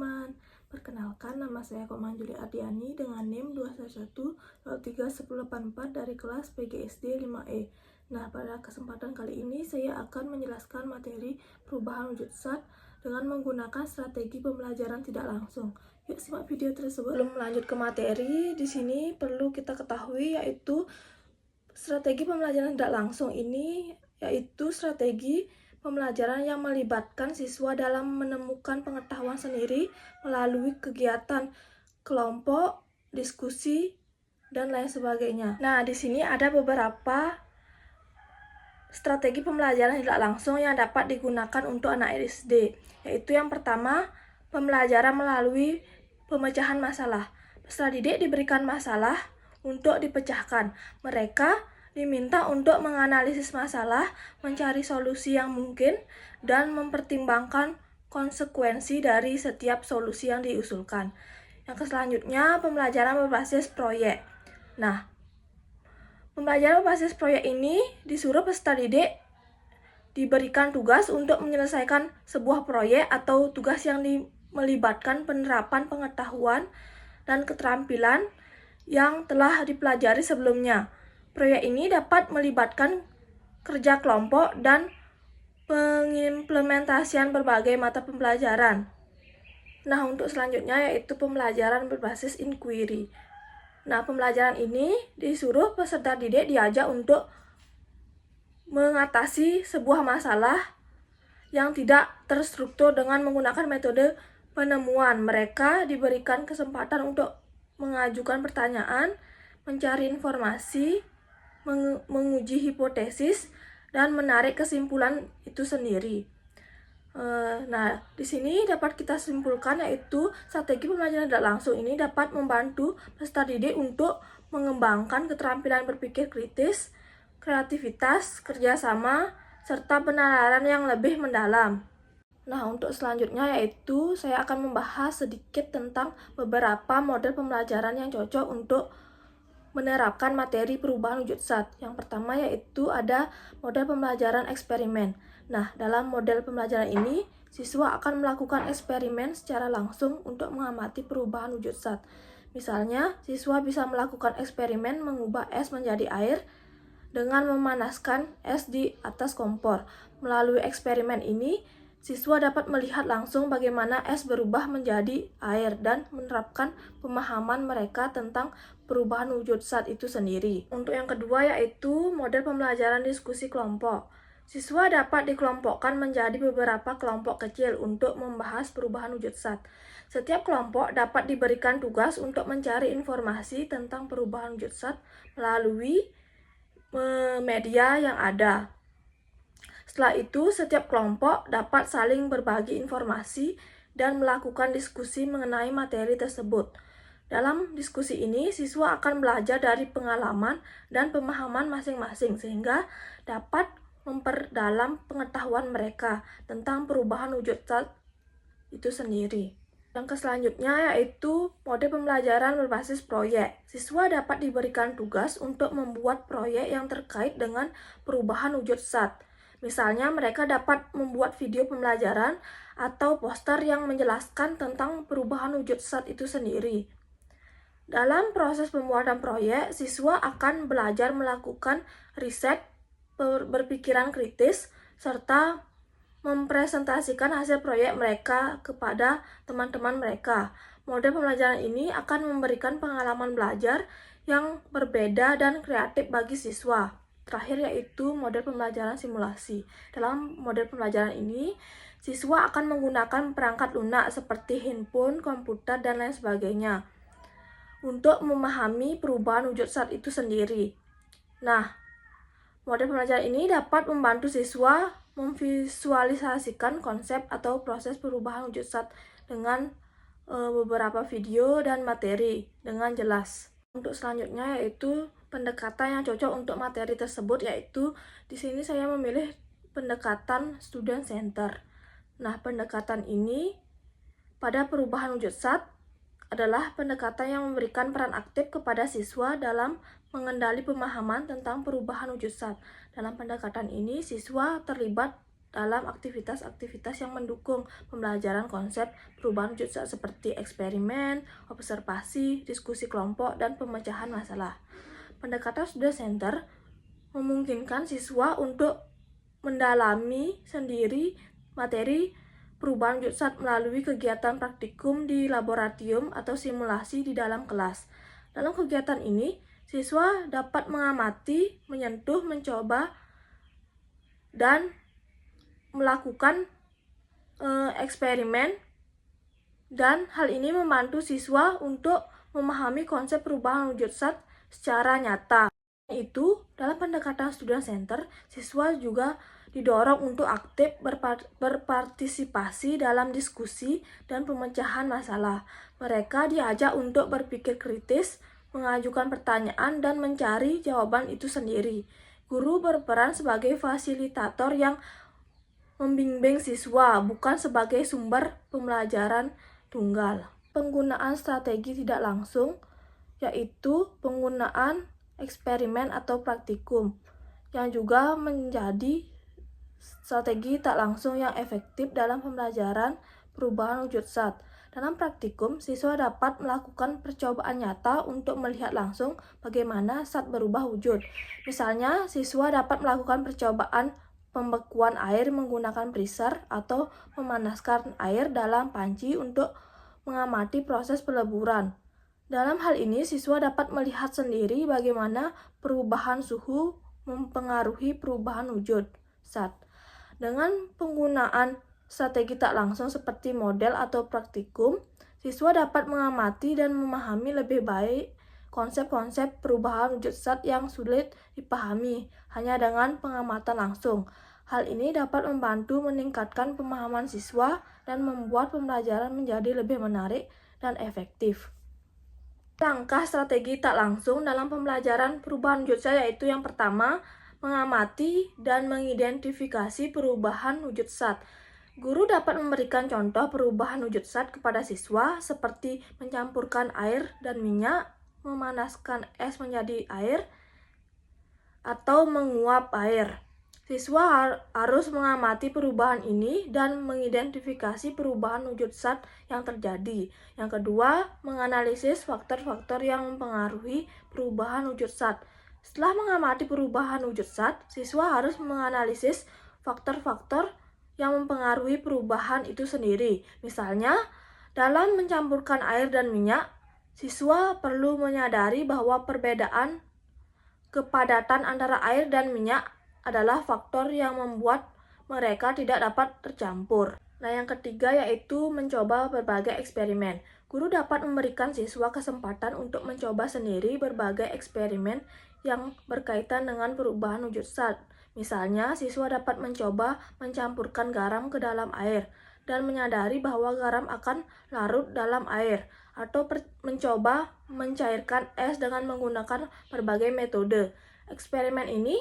teman-teman. Perkenalkan, nama saya Koman Juli Ardiani dengan NIM 211031084 dari kelas PGSD 5E. Nah, pada kesempatan kali ini saya akan menjelaskan materi perubahan wujud zat dengan menggunakan strategi pembelajaran tidak langsung. Yuk simak video tersebut. Sebelum lanjut ke materi, di sini perlu kita ketahui yaitu strategi pembelajaran tidak langsung ini yaitu strategi pembelajaran yang melibatkan siswa dalam menemukan pengetahuan sendiri melalui kegiatan kelompok, diskusi, dan lain sebagainya. Nah, di sini ada beberapa strategi pembelajaran tidak langsung yang dapat digunakan untuk anak SD, yaitu yang pertama, pembelajaran melalui pemecahan masalah. Peserta didik diberikan masalah untuk dipecahkan. Mereka diminta untuk menganalisis masalah, mencari solusi yang mungkin, dan mempertimbangkan konsekuensi dari setiap solusi yang diusulkan. Yang selanjutnya, pembelajaran berbasis proyek. Nah, pembelajaran berbasis proyek ini disuruh peserta didik diberikan tugas untuk menyelesaikan sebuah proyek atau tugas yang melibatkan penerapan pengetahuan dan keterampilan yang telah dipelajari sebelumnya. Proyek ini dapat melibatkan kerja kelompok dan pengimplementasian berbagai mata pembelajaran. Nah, untuk selanjutnya yaitu pembelajaran berbasis inquiry. Nah, pembelajaran ini disuruh peserta didik diajak untuk mengatasi sebuah masalah yang tidak terstruktur dengan menggunakan metode penemuan. Mereka diberikan kesempatan untuk mengajukan pertanyaan, mencari informasi, menguji hipotesis, dan menarik kesimpulan itu sendiri. Nah, di sini dapat kita simpulkan yaitu strategi pembelajaran tidak langsung ini dapat membantu peserta didik untuk mengembangkan keterampilan berpikir kritis, kreativitas, kerjasama, serta penalaran yang lebih mendalam. Nah, untuk selanjutnya yaitu saya akan membahas sedikit tentang beberapa model pembelajaran yang cocok untuk menerapkan materi perubahan wujud zat. Yang pertama yaitu ada model pembelajaran eksperimen. Nah, dalam model pembelajaran ini, siswa akan melakukan eksperimen secara langsung untuk mengamati perubahan wujud zat. Misalnya, siswa bisa melakukan eksperimen mengubah es menjadi air dengan memanaskan es di atas kompor. Melalui eksperimen ini, siswa dapat melihat langsung bagaimana es berubah menjadi air dan menerapkan pemahaman mereka tentang perubahan wujud zat itu sendiri. Untuk yang kedua yaitu model pembelajaran diskusi kelompok. Siswa dapat dikelompokkan menjadi beberapa kelompok kecil untuk membahas perubahan wujud zat. Setiap kelompok dapat diberikan tugas untuk mencari informasi tentang perubahan wujud zat melalui media yang ada. Setelah itu, setiap kelompok dapat saling berbagi informasi dan melakukan diskusi mengenai materi tersebut. Dalam diskusi ini, siswa akan belajar dari pengalaman dan pemahaman masing-masing sehingga dapat memperdalam pengetahuan mereka tentang perubahan wujud zat itu sendiri. Yang selanjutnya yaitu model pembelajaran berbasis proyek. Siswa dapat diberikan tugas untuk membuat proyek yang terkait dengan perubahan wujud zat. Misalnya, mereka dapat membuat video pembelajaran atau poster yang menjelaskan tentang perubahan wujud zat itu sendiri. Dalam proses pembuatan proyek, siswa akan belajar melakukan riset, berpikiran kritis, serta mempresentasikan hasil proyek mereka kepada teman-teman mereka. Model pembelajaran ini akan memberikan pengalaman belajar yang berbeda dan kreatif bagi siswa. Terakhir yaitu model pembelajaran simulasi. Dalam model pembelajaran ini, siswa akan menggunakan perangkat lunak seperti handphone, komputer, dan lain sebagainya untuk memahami perubahan wujud zat itu sendiri. Nah, model pembelajaran ini dapat membantu siswa memvisualisasikan konsep atau proses perubahan wujud zat dengan beberapa video dan materi dengan jelas. Untuk selanjutnya yaitu pendekatan yang cocok untuk materi tersebut, yaitu di sini saya memilih pendekatan student center. Nah, pendekatan ini pada perubahan wujud zat adalah pendekatan yang memberikan peran aktif kepada siswa dalam mengendali pemahaman tentang perubahan wujud zat. Dalam pendekatan ini, siswa terlibat dalam aktivitas-aktivitas yang mendukung pembelajaran konsep perubahan wujud zat seperti eksperimen, observasi, diskusi kelompok, dan pemecahan masalah. Pendekatan student center memungkinkan siswa untuk mendalami sendiri materi perubahan wujud zat melalui kegiatan praktikum di laboratorium atau simulasi di dalam kelas. Dalam kegiatan ini, siswa dapat mengamati, menyentuh, mencoba, dan melakukan eksperimen, dan hal ini membantu siswa untuk memahami konsep perubahan wujud zat secara nyata. Itu, dalam pendekatan student center, siswa juga didorong untuk aktif berpartisipasi dalam diskusi dan pemecahan masalah. Mereka diajak untuk berpikir kritis, mengajukan pertanyaan, dan mencari jawaban itu sendiri. Guru berperan sebagai fasilitator yang membimbing siswa, bukan sebagai sumber pembelajaran tunggal. Penggunaan strategi tidak langsung, yaitu penggunaan eksperimen atau praktikum, yang juga menjadi strategi tak langsung yang efektif dalam pembelajaran perubahan wujud zat. Dalam praktikum, siswa dapat melakukan percobaan nyata untuk melihat langsung bagaimana zat berubah wujud. Misalnya, siswa dapat melakukan percobaan pembekuan air menggunakan freezer atau memanaskan air dalam panci untuk mengamati proses peleburan. Dalam hal ini, siswa dapat melihat sendiri bagaimana perubahan suhu mempengaruhi perubahan wujud zat. Dengan penggunaan strategi tak langsung seperti model atau praktikum, siswa dapat mengamati dan memahami lebih baik konsep-konsep perubahan wujud zat yang sulit dipahami hanya dengan pengamatan langsung. Hal ini dapat membantu meningkatkan pemahaman siswa dan membuat pembelajaran menjadi lebih menarik dan efektif. Langkah strategi tak langsung dalam pembelajaran perubahan wujud zat yaitu yang pertama, mengamati dan mengidentifikasi perubahan wujud zat. Guru dapat memberikan contoh perubahan wujud zat kepada siswa seperti mencampurkan air dan minyak, memanaskan es menjadi air, atau menguap air. Siswa harus mengamati perubahan ini dan mengidentifikasi perubahan wujud zat yang terjadi. Yang kedua, menganalisis faktor-faktor yang mempengaruhi perubahan wujud zat. Setelah mengamati perubahan wujud zat, siswa harus menganalisis faktor-faktor yang mempengaruhi perubahan itu sendiri. Misalnya, dalam mencampurkan air dan minyak, siswa perlu menyadari bahwa perbedaan kepadatan antara air dan minyak adalah faktor yang membuat mereka tidak dapat tercampur. Nah, yang ketiga yaitu mencoba berbagai eksperimen. Guru dapat memberikan siswa kesempatan untuk mencoba sendiri berbagai eksperimen yang berkaitan dengan perubahan wujud zat. Misalnya, siswa dapat mencoba mencampurkan garam ke dalam air dan menyadari bahwa garam akan larut dalam air, atau mencoba mencairkan es dengan menggunakan berbagai metode. Eksperimen ini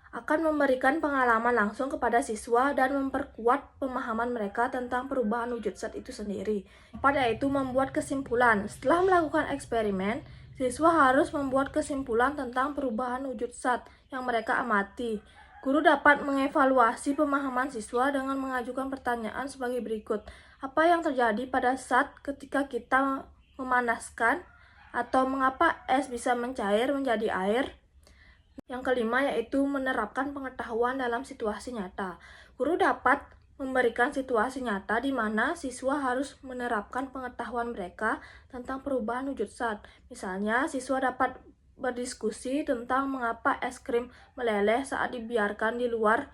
akan memberikan pengalaman langsung kepada siswa dan memperkuat pemahaman mereka tentang perubahan wujud zat itu sendiri. Keempat yaitu membuat kesimpulan. Setelah melakukan eksperimen, siswa harus membuat kesimpulan tentang perubahan wujud zat yang mereka amati. Guru dapat mengevaluasi pemahaman siswa dengan mengajukan pertanyaan sebagai berikut. Apa yang terjadi pada zat ketika kita memanaskan? Atau mengapa es bisa mencair menjadi air? Yang kelima yaitu menerapkan pengetahuan dalam situasi nyata. Guru dapat memberikan situasi nyata di mana siswa harus menerapkan pengetahuan mereka tentang perubahan wujud zat. Misalnya, siswa dapat berdiskusi tentang mengapa es krim meleleh saat dibiarkan di luar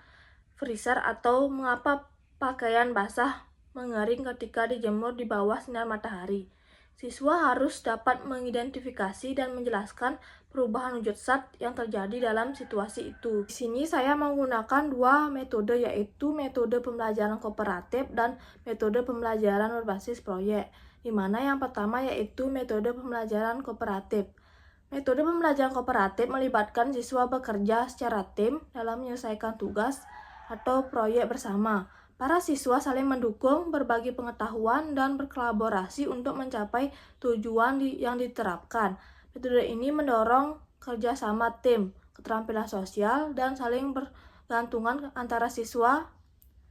freezer atau mengapa pakaian basah mengering ketika dijemur di bawah sinar matahari. Siswa harus dapat mengidentifikasi dan menjelaskan perubahan wujud zat yang terjadi dalam situasi itu. Di sini saya menggunakan dua metode yaitu metode pembelajaran kooperatif dan metode pembelajaran berbasis proyek. Di mana yang pertama yaitu metode pembelajaran kooperatif. Metode pembelajaran kooperatif melibatkan siswa bekerja secara tim dalam menyelesaikan tugas atau proyek bersama. Para siswa saling mendukung, berbagi pengetahuan, dan berkolaborasi untuk mencapai tujuan yang diterapkan. Metode ini mendorong kerjasama tim, keterampilan sosial, dan saling bergantungan antara siswa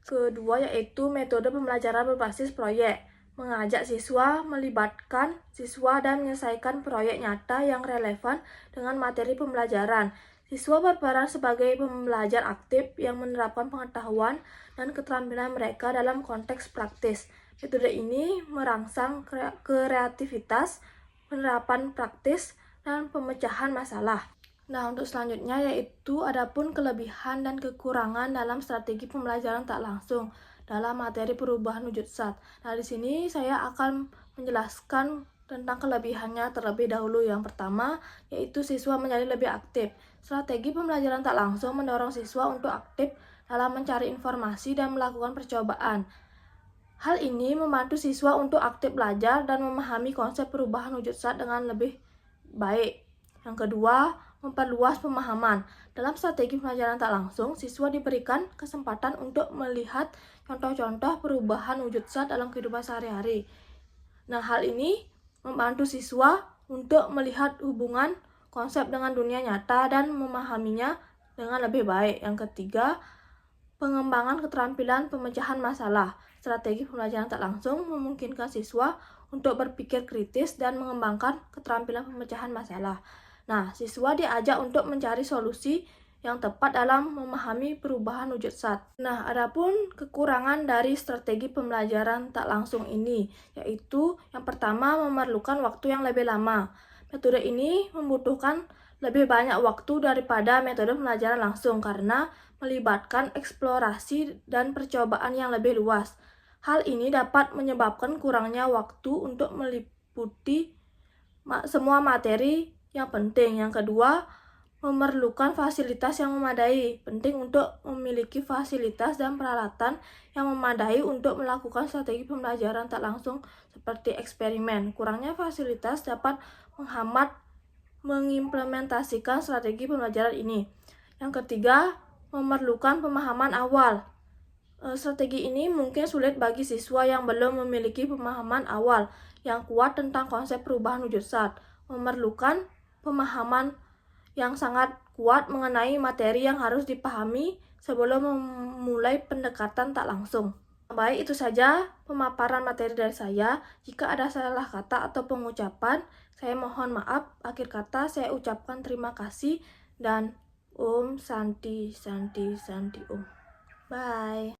Kedua yaitu metode pembelajaran berbasis proyek, mengajak siswa, melibatkan siswa dan menyelesaikan proyek nyata yang relevan dengan materi pembelajaran. Siswa berperan sebagai pembelajar aktif yang menerapkan pengetahuan dan keterampilan mereka dalam konteks praktis. Metode ini merangsang kreativitas, penerapan praktis, dan pemecahan masalah. Nah, untuk selanjutnya yaitu adapun kelebihan dan kekurangan dalam strategi pembelajaran tak langsung dalam materi perubahan wujud zat. Nah, di sini saya akan menjelaskan tentang kelebihannya terlebih dahulu. Yang pertama yaitu siswa menjadi lebih aktif. Strategi pembelajaran tak langsung mendorong siswa untuk aktif dalam mencari informasi dan melakukan percobaan. Hal ini membantu siswa untuk aktif belajar dan memahami konsep perubahan wujud zat dengan lebih baik. Yang kedua, memperluas pemahaman. Dalam strategi pembelajaran tak langsung, siswa diberikan kesempatan untuk melihat contoh-contoh perubahan wujud zat dalam kehidupan sehari-hari. Nah, hal ini membantu siswa untuk melihat hubungan konsep dengan dunia nyata dan memahaminya dengan lebih baik. Yang ketiga, pengembangan keterampilan pemecahan masalah. Strategi pembelajaran tak langsung memungkinkan siswa untuk berpikir kritis dan mengembangkan keterampilan pemecahan masalah. Nah, siswa diajak untuk mencari solusi yang tepat dalam memahami perubahan wujud zat. Nah, adapun kekurangan dari strategi pembelajaran tak langsung ini, yaitu yang pertama memerlukan waktu yang lebih lama. Metode ini membutuhkan lebih banyak waktu daripada metode pembelajaran langsung karena melibatkan eksplorasi dan percobaan yang lebih luas. Hal ini dapat menyebabkan kurangnya waktu untuk meliputi semua materi yang penting. Yang kedua, memerlukan fasilitas yang memadai. Penting untuk memiliki fasilitas dan peralatan yang memadai untuk melakukan strategi pembelajaran tak langsung seperti eksperimen. Kurangnya fasilitas dapat menghambat mengimplementasikan strategi pembelajaran ini. Yang ketiga, memerlukan pemahaman awal. Strategi ini mungkin sulit bagi siswa yang belum memiliki pemahaman awal yang kuat tentang konsep perubahan wujud zat. Memerlukan pemahaman yang sangat kuat mengenai materi yang harus dipahami sebelum memulai pendekatan tak langsung. Baik, itu saja pemaparan materi dari saya. Jika ada salah kata atau pengucapan, saya mohon maaf. Akhir kata, saya ucapkan terima kasih dan Om Santi Santi Santi Om. Bye.